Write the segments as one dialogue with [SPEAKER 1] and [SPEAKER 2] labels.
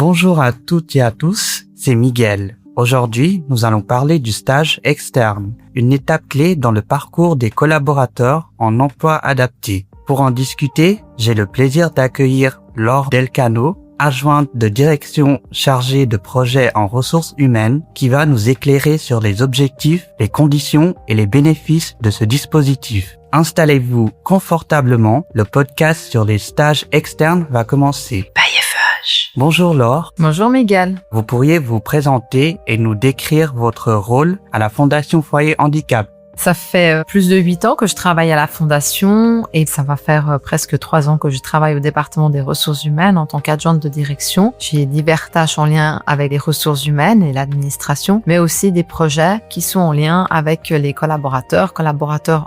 [SPEAKER 1] Bonjour à toutes et à tous, c'est Miguel. Aujourd'hui, nous allons parler du stage externe, une étape clé dans le parcours des collaborateurs en emploi adapté. Pour en discuter, j'ai le plaisir d'accueillir Laure Delcano, adjointe de direction chargée de projets en ressources humaines, qui va nous éclairer sur les objectifs, les conditions et les bénéfices de ce dispositif. Installez-vous confortablement, le podcast sur les stages externes va commencer. Bonjour Laure.
[SPEAKER 2] Bonjour Miguel.
[SPEAKER 1] Vous pourriez vous présenter et nous décrire votre rôle à la Fondation Foyer Handicap.
[SPEAKER 2] Ça fait plus de 8 ans que je travaille à la Fondation et ça va faire presque 3 ans que je travaille au département des ressources humaines en tant qu'adjointe de direction. J'ai diverses tâches en lien avec les ressources humaines et l'administration, mais aussi des projets qui sont en lien avec les collaborateurs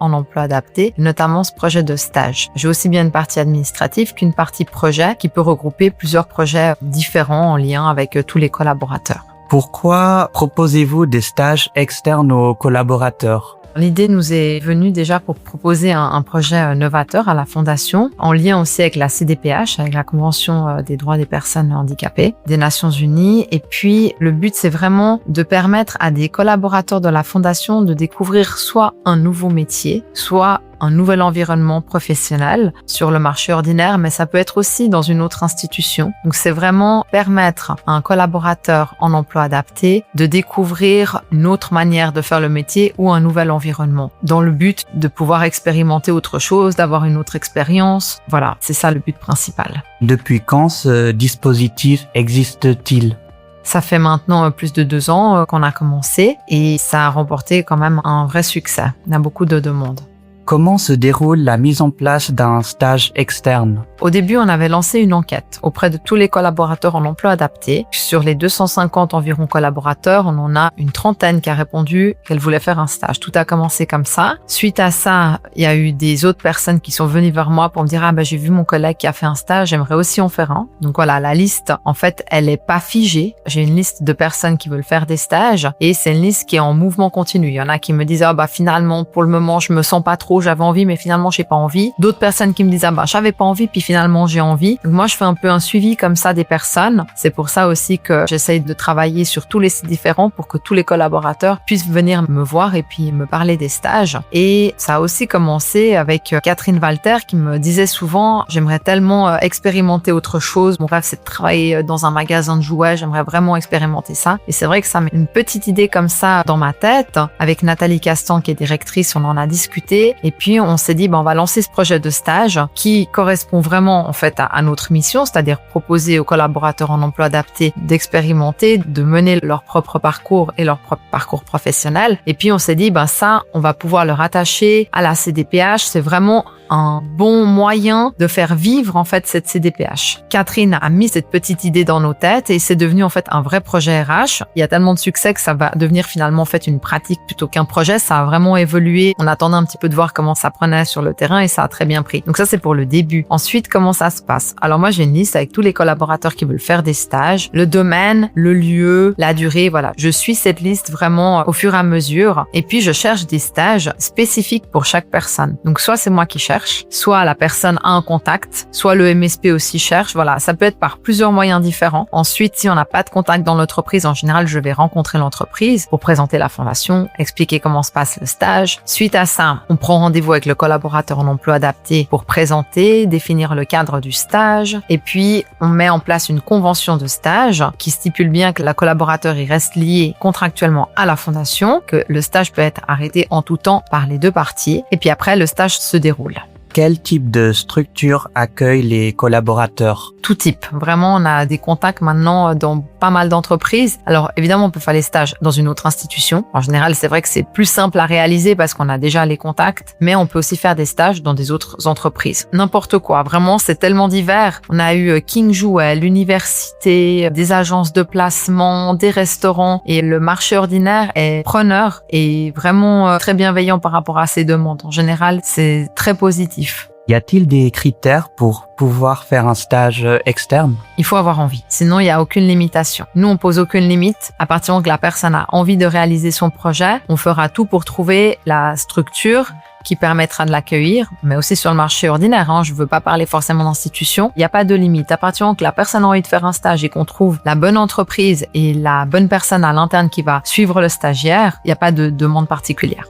[SPEAKER 2] en emploi adapté, notamment ce projet de stage. J'ai aussi bien une partie administrative qu'une partie projet qui peut regrouper plusieurs projets différents en lien avec tous les collaborateurs.
[SPEAKER 1] Pourquoi proposez-vous des stages externes aux collaborateurs ?
[SPEAKER 2] L'idée nous est venue déjà pour proposer un projet novateur à la Fondation, en lien aussi avec la CDPH, avec la Convention des droits des personnes handicapées des Nations Unies. Et puis, le but, c'est vraiment de permettre à des collaborateurs de la Fondation de découvrir soit un nouveau métier, soit un nouvel environnement professionnel sur le marché ordinaire, mais ça peut être aussi dans une autre institution. Donc, c'est vraiment permettre à un collaborateur en emploi adapté de découvrir une autre manière de faire le métier ou un nouvel environnement, dans le but de pouvoir expérimenter autre chose, d'avoir une autre expérience. Voilà, c'est ça le but principal.
[SPEAKER 1] Depuis quand ce dispositif existe-t-il ?
[SPEAKER 2] Ça fait maintenant plus de 2 ans qu'on a commencé et ça a remporté quand même un vrai succès. Il y a beaucoup de demandes.
[SPEAKER 1] Comment se déroule la mise en place d'un stage externe ?
[SPEAKER 2] Au début, on avait lancé une enquête auprès de tous les collaborateurs en emploi adapté. Sur les 250 environ collaborateurs, on en a une trentaine qui a répondu qu'elle voulait faire un stage. Tout a commencé comme ça. Suite à ça, il y a eu des autres personnes qui sont venues vers moi pour me dire « Ah ben j'ai vu mon collègue qui a fait un stage, j'aimerais aussi en faire un ». Donc voilà, la liste, en fait, elle est pas figée. J'ai une liste de personnes qui veulent faire des stages et c'est une liste qui est en mouvement continu. Il y en a qui me disent « Ah bah finalement, pour le moment, je me sens pas trop, j'avais envie, mais finalement, j'ai pas envie. » D'autres personnes qui me disent « Ah bah j'avais pas envie, puis finalement, j'ai envie. » Donc moi, je fais un peu un suivi comme ça des personnes. C'est pour ça aussi que j'essaye de travailler sur tous les sites différents pour que tous les collaborateurs puissent venir me voir et puis me parler des stages. Et ça a aussi commencé avec Catherine Walter qui me disait souvent « J'aimerais tellement expérimenter autre chose. Mon rêve, c'est de travailler dans un magasin de jouets. J'aimerais vraiment expérimenter ça. » Et c'est vrai que ça met une petite idée comme ça dans ma tête. Avec Nathalie Castan, qui est directrice, on en a discuté. Et puis, on s'est dit, on va lancer ce projet de stage qui correspond vraiment en fait à notre mission, c'est-à-dire proposer aux collaborateurs en emploi adapté d'expérimenter, de mener leur propre parcours et leur propre parcours professionnel. Et puis on s'est dit, ça, on va pouvoir le rattacher à la CDPH. C'est vraiment un bon moyen de faire vivre en fait cette CDPH. Catherine a mis cette petite idée dans nos têtes et c'est devenu en fait un vrai projet RH. Il y a tellement de succès que ça va devenir finalement en fait une pratique plutôt qu'un projet. Ça a vraiment évolué. On attendait un petit peu de voir comment ça prenait sur le terrain et ça a très bien pris. Donc ça, c'est pour le début. Ensuite, comment ça se passe? Alors moi, j'ai une liste avec tous les collaborateurs qui veulent faire des stages, le domaine, le lieu, la durée, voilà. Je suis cette liste vraiment au fur et à mesure et puis je cherche des stages spécifiques pour chaque personne. Donc soit c'est moi qui cherche, soit la personne a un contact, soit le MSP aussi cherche. Voilà, ça peut être par plusieurs moyens différents. Ensuite, si on n'a pas de contact dans l'entreprise, en général, je vais rencontrer l'entreprise pour présenter la fondation, expliquer comment se passe le stage. Suite à ça, on prend rendez-vous avec le collaborateur en emploi adapté pour présenter, définir le cadre du stage. Et puis, on met en place une convention de stage qui stipule bien que le collaborateur il reste lié contractuellement à la fondation, que le stage peut être arrêté en tout temps par les deux parties. Et puis après, le stage se déroule.
[SPEAKER 1] Quel type de structure accueille les collaborateurs ?
[SPEAKER 2] Tout type. Vraiment, on a des contacts maintenant dans pas mal d'entreprises. Alors, évidemment, on peut faire les stages dans une autre institution. En général, c'est vrai que c'est plus simple à réaliser parce qu'on a déjà les contacts, mais on peut aussi faire des stages dans des autres entreprises. N'importe quoi. Vraiment, c'est tellement divers. On a eu King Jouet, l'université, des agences de placement, des restaurants et le marché ordinaire est preneur et vraiment très bienveillant par rapport à ces demandes. En général, c'est très positif.
[SPEAKER 1] Y a-t-il des critères pour pouvoir faire un stage externe?
[SPEAKER 2] Il faut avoir envie. Sinon, il n'y a aucune limitation. Nous, on pose aucune limite. À partir du moment que la personne a envie de réaliser son projet, on fera tout pour trouver la structure qui permettra de l'accueillir, mais aussi sur le marché ordinaire. Je veux pas parler forcément d'institution. Il n'y a pas de limite. À partir du moment que la personne a envie de faire un stage et qu'on trouve la bonne entreprise et la bonne personne à l'interne qui va suivre le stagiaire, il n'y a pas de demande particulière.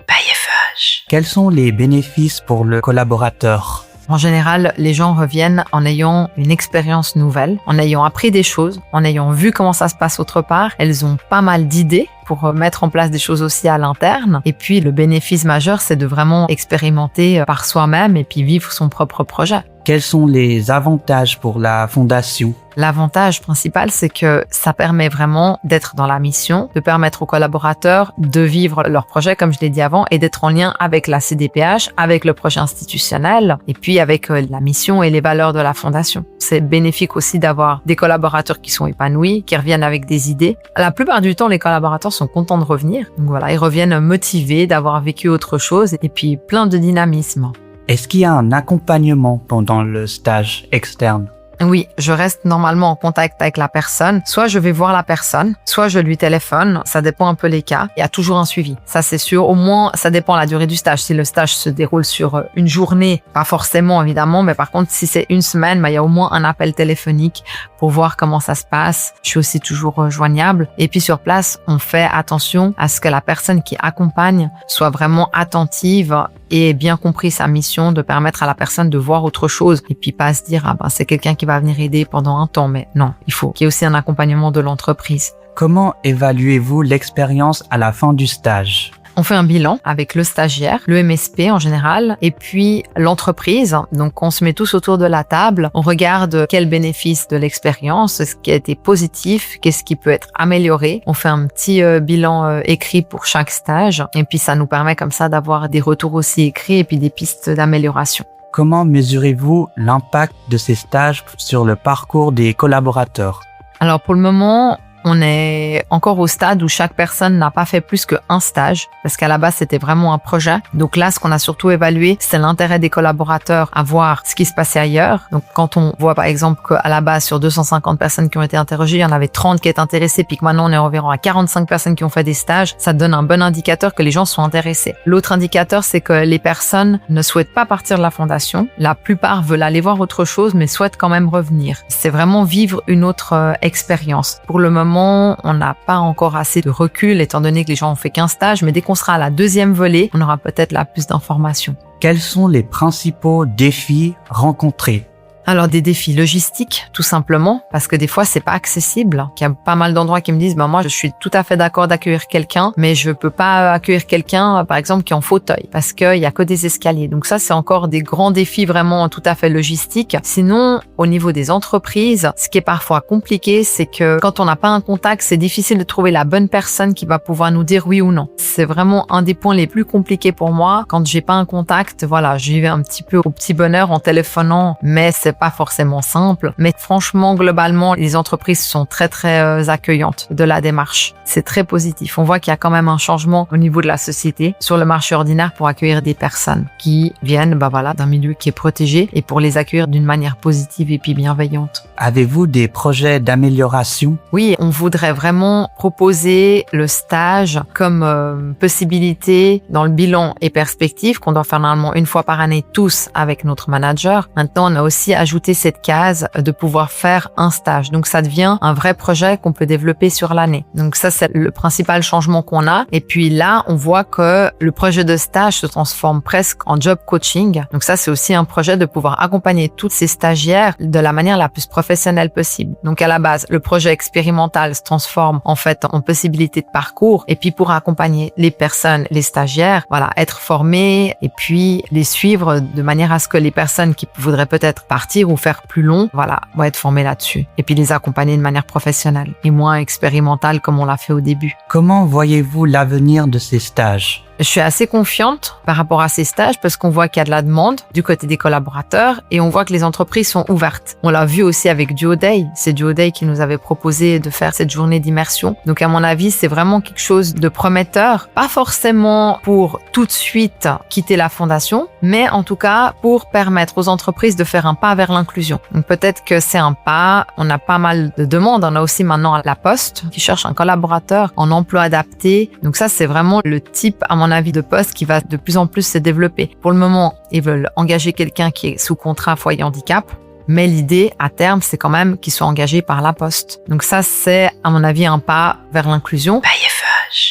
[SPEAKER 1] Quels sont les bénéfices pour le collaborateur?
[SPEAKER 2] En général, les gens reviennent en ayant une expérience nouvelle, en ayant appris des choses, en ayant vu comment ça se passe autre part. Elles ont pas mal d'idées pour mettre en place des choses aussi à l'interne. Et puis, le bénéfice majeur, c'est de vraiment expérimenter par soi-même et puis vivre son propre projet.
[SPEAKER 1] Quels sont les avantages pour la fondation?
[SPEAKER 2] L'avantage principal, c'est que ça permet vraiment d'être dans la mission, de permettre aux collaborateurs de vivre leur projet, comme je l'ai dit avant, et d'être en lien avec la CDPH, avec le projet institutionnel, et puis avec la mission et les valeurs de la fondation. C'est bénéfique aussi d'avoir des collaborateurs qui sont épanouis, qui reviennent avec des idées. La plupart du temps, les collaborateurs sont contents de revenir. Donc voilà, ils reviennent motivés d'avoir vécu autre chose, et puis plein de dynamisme.
[SPEAKER 1] Est-ce qu'il y a un accompagnement pendant le stage externe?
[SPEAKER 2] Oui, je reste normalement en contact avec la personne. Soit je vais voir la personne, soit je lui téléphone. Ça dépend un peu les cas. Il y a toujours un suivi. Ça, c'est sûr. Au moins, ça dépend de la durée du stage. Si le stage se déroule sur une journée, pas forcément, évidemment. Mais par contre, si c'est une semaine, il y a au moins un appel téléphonique pour voir comment ça se passe. Je suis aussi toujours joignable. Et puis sur place, on fait attention à ce que la personne qui accompagne soit vraiment attentive et ait bien compris sa mission de permettre à la personne de voir autre chose et puis pas se dire c'est quelqu'un qui va venir aider pendant un temps. Mais non, il faut qu'il y ait aussi un accompagnement de l'entreprise.
[SPEAKER 1] Comment évaluez-vous l'expérience à la fin du stage?
[SPEAKER 2] On fait un bilan avec le stagiaire, le MSP en général, et puis l'entreprise. Donc, on se met tous autour de la table. On regarde quel bénéfice de l'expérience, ce qui a été positif, qu'est-ce qui peut être amélioré. On fait un petit bilan écrit pour chaque stage. Et puis, ça nous permet comme ça d'avoir des retours aussi écrits et puis des pistes d'amélioration.
[SPEAKER 1] Comment mesurez-vous l'impact de ces stages sur le parcours des collaborateurs?
[SPEAKER 2] Alors, pour le moment, on est encore au stade où chaque personne n'a pas fait plus qu'un stage, parce qu'à la base, c'était vraiment un projet. Donc là, ce qu'on a surtout évalué, c'est l'intérêt des collaborateurs à voir ce qui se passait ailleurs. Donc quand on voit par exemple qu'à la base, sur 250 personnes qui ont été interrogées, il y en avait 30 qui étaient intéressées, puis que maintenant on est environ à 45 personnes qui ont fait des stages, ça donne un bon indicateur que les gens sont intéressés. L'autre indicateur, c'est que les personnes ne souhaitent pas partir de la fondation. La plupart veulent aller voir autre chose, mais souhaitent quand même revenir. C'est vraiment vivre une autre expérience. Pour le moment, on n'a pas encore assez de recul étant donné que les gens ont fait qu'un stage, mais dès qu'on sera à la deuxième volée, on aura peut-être là plus d'informations.
[SPEAKER 1] Quels sont les principaux défis rencontrés?
[SPEAKER 2] Alors des défis logistiques, tout simplement, parce que des fois c'est pas accessible. Il y a pas mal d'endroits qui me disent, moi je suis tout à fait d'accord d'accueillir quelqu'un, mais je peux pas accueillir quelqu'un, par exemple, qui est en fauteuil, parce qu'il y a que des escaliers. Donc ça, c'est encore des grands défis vraiment tout à fait logistiques. Sinon, au niveau des entreprises, ce qui est parfois compliqué, c'est que quand on n'a pas un contact, c'est difficile de trouver la bonne personne qui va pouvoir nous dire oui ou non. C'est vraiment un des points les plus compliqués pour moi. Quand j'ai pas un contact, voilà, j'y vais un petit peu au petit bonheur en téléphonant, mais c'est pas forcément simple, mais franchement, globalement, les entreprises sont très accueillantes de la démarche. C'est très positif. On voit qu'il y a quand même un changement au niveau de la société sur le marché ordinaire pour accueillir des personnes qui viennent, d'un milieu qui est protégé et pour les accueillir d'une manière positive et puis bienveillante.
[SPEAKER 1] Avez-vous des projets d'amélioration?
[SPEAKER 2] Oui, on voudrait vraiment proposer le stage comme possibilité dans le bilan et perspective qu'on doit faire normalement une fois par année tous avec notre manager. Maintenant, on a aussi ajouté cette case de pouvoir faire un stage. Donc, ça devient un vrai projet qu'on peut développer sur l'année. Donc, ça, c'est le principal changement qu'on a. Et puis là, on voit que le projet de stage se transforme presque en job coaching. Donc, ça, c'est aussi un projet de pouvoir accompagner toutes ces stagiaires de la manière la plus professionnelle possible. Donc, à la base, le projet expérimental se transforme en fait en possibilité de parcours. Et puis, pour accompagner les personnes, les stagiaires, voilà, être formés et puis les suivre de manière à ce que les personnes qui voudraient peut-être partir ou faire plus long, voilà, vont être formés là-dessus. Et puis les accompagner de manière professionnelle et moins expérimentale comme on l'a fait au début.
[SPEAKER 1] Comment voyez-vous l'avenir de ces stages?
[SPEAKER 2] Je suis assez confiante par rapport à ces stages parce qu'on voit qu'il y a de la demande du côté des collaborateurs et on voit que les entreprises sont ouvertes. On l'a vu aussi avec Duo Day. C'est Duo Day qui nous avait proposé de faire cette journée d'immersion. Donc à mon avis, c'est vraiment quelque chose de prometteur. Pas forcément pour tout de suite quitter la fondation, mais en tout cas pour permettre aux entreprises de faire un pas vers l'inclusion. Donc peut-être que c'est un pas. On a pas mal de demandes. On a aussi maintenant La Poste qui cherche un collaborateur en emploi adapté. Donc ça, c'est vraiment le type, à mon mon avis, de poste qui va de plus en plus se développer. Pour le moment, ils veulent engager quelqu'un qui est sous contrat foyer handicap. Mais l'idée, à terme, c'est quand même qu'ils soient engagés par la Poste. Donc ça, c'est, à mon avis, un pas vers l'inclusion.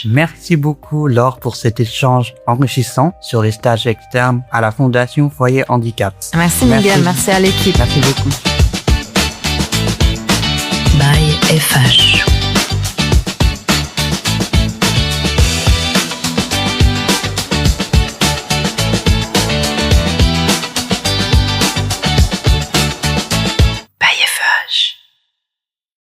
[SPEAKER 1] Merci beaucoup, Laure, pour cet échange enrichissant sur les stages externes à la Fondation Foyer Handicap.
[SPEAKER 2] Merci Miguel, merci à l'équipe.
[SPEAKER 1] Merci beaucoup.
[SPEAKER 3] By FH.